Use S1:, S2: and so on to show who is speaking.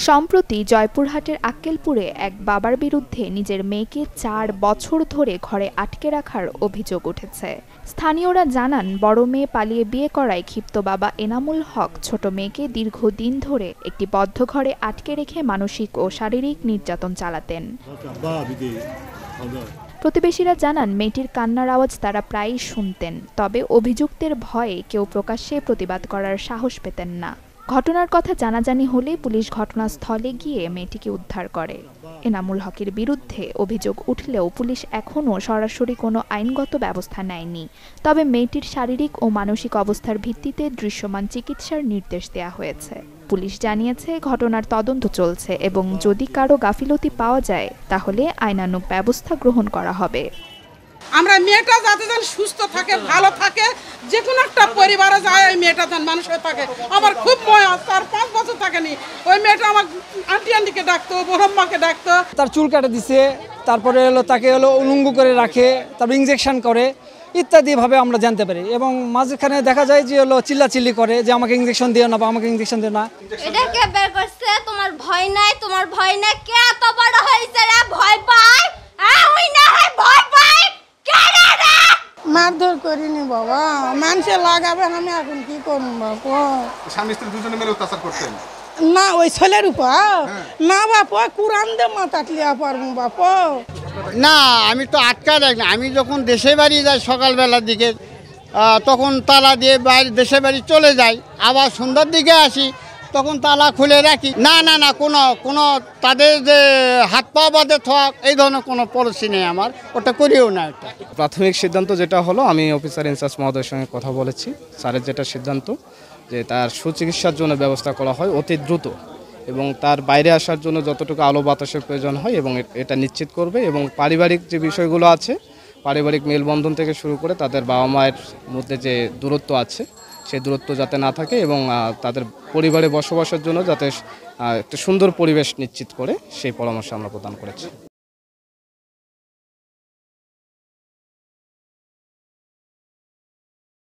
S1: সম্প্রতি জয়পুরহাটের আক্কেলপুরে এক বাবার বিরুদ্ধে নিজের মেয়েকে ৪ বছর ধরে ঘরে আটকে রাখার অভিযোগ উঠেছে। স্থানীয়রা জানান, বড় মেয়ে পালিয়ে বিয়ে করায় ক্ষিপ্ত বাবা এনামুল হক ছোট মেয়েকে দীর্ঘদিন ধরে একটি বদ্ধ ঘরে আটকে রেখে মানসিক ও শারীরিক নির্যাতন চালাতেন। প্রতিবেশীরা জানান, মেয়েটির কান্নার আওয়াজ তারা প্রায়ই শুনতেন, তবে অভিযুক্তের ভয়ে কেউ প্রকাশ্যে প্রতিবাদ করার সাহস পেতেন না। ঘটনার কথা জানাজানি হলে পুলিশ ঘটনাস্থলে গিয়ে মেয়েটিকে উদ্ধার করে। এনামুল হকের বিরুদ্ধে অভিযোগ উঠলেও পুলিশ এখনও সরাসরি কোনো আইনগত ব্যবস্থা নেয়নি। তবে মেয়েটির শারীরিক ও মানসিক অবস্থার ভিত্তিতে দৃশ্যমান চিকিৎসার নির্দেশ দেওয়া হয়েছে। পুলিশ জানিয়েছে, ঘটনার তদন্ত চলছে এবং যদি কারো গাফিলতি পাওয়া যায় তাহলে আইনানুগ ব্যবস্থা গ্রহণ করা হবে।
S2: আমরা মেয়েটা যাতে যেন সুস্থ থাকে, ভালো থাকে, যে কোনো একটা পরিবারে যায় ওই মেয়েটা যেন মানুষ হয়ে থাকে। আমার খুব ময়া, তার 5 বছর থাকেনি। ওই মেয়েটা আমার আন্টিকে ডাকতো, বড়ম্মাকে ডাকতো।
S3: তার চুল কাটে দিছে, তারপরে তাকে উলঙ্গ করে রাখে, তারপর ইনজেকশন করে ইত্যাদি ভাবে আমরা জানতে পারি। এবং মাঝখানে দেখা যায় যে চিল্লাচিল্লি করে যে আমাকে ইনজেকশন দিও না বা আমাকে ইনজেকশন দিও না।
S4: এটা কে বের করছে? তোমার ভয় নাই? তোমার ভয় নাই? কে এত বড় হইছে রে ভয় পায়? ওই না হয় ভয় পায় কেন রে?
S2: মারধর করিনি বাবা, মানুষে লাগাবে, আমি এখন কি করব বাবা?
S5: স্বামী স্ত্রী দুজনে মিলে অত্যাচার করতেন
S2: না ওই ছেলের উপর না বাবা, কুরআন দে মাতাটলিয়া পারবো বাবা।
S6: না, আমি তো আটকা রাখি না। আমি যখন দেশে বাড়ি যাই সকালবেলার দিকে, তখন তালা দিয়ে বাইরে দেশে বাড়ি চলে যাই, আবার সন্ধ্যার দিকে আসি, তখন তালা খুলে রাখি। না না না, কোনো তাদের যে হাত পা বাঁধে থাকা এই ধরনের কোনো পলিসি নেই আমার, ওটা করিও না। এটা
S7: প্রাথমিক সিদ্ধান্ত যেটা হলো, আমি অফিসার ইনচার্জ মহোদয়ের সঙ্গে কথা বলেছি। স্যারের যেটা সিদ্ধান্ত যে তার সুচিকিৎসার জন্য ব্যবস্থা করা হয় অতি দ্রুত, এবং তার বাইরে আসার জন্য যতটুকু আলো বাতাসের প্রয়োজন হয় এবং এটা নিশ্চিত করবে। এবং পারিবারিক যে বিষয়গুলো আছে, পারিবারিক মেলবন্ধন থেকে শুরু করে তাদের বাবা মায়ের মধ্যে যে দূরত্ব আছে সেই দূরত্ব যাতে না থাকে, এবং তাদের পরিবারে বসবাসের জন্য যাতে একটা সুন্দর পরিবেশ নিশ্চিত করে সেই পরামর্শ আমরা প্রদান করেছি।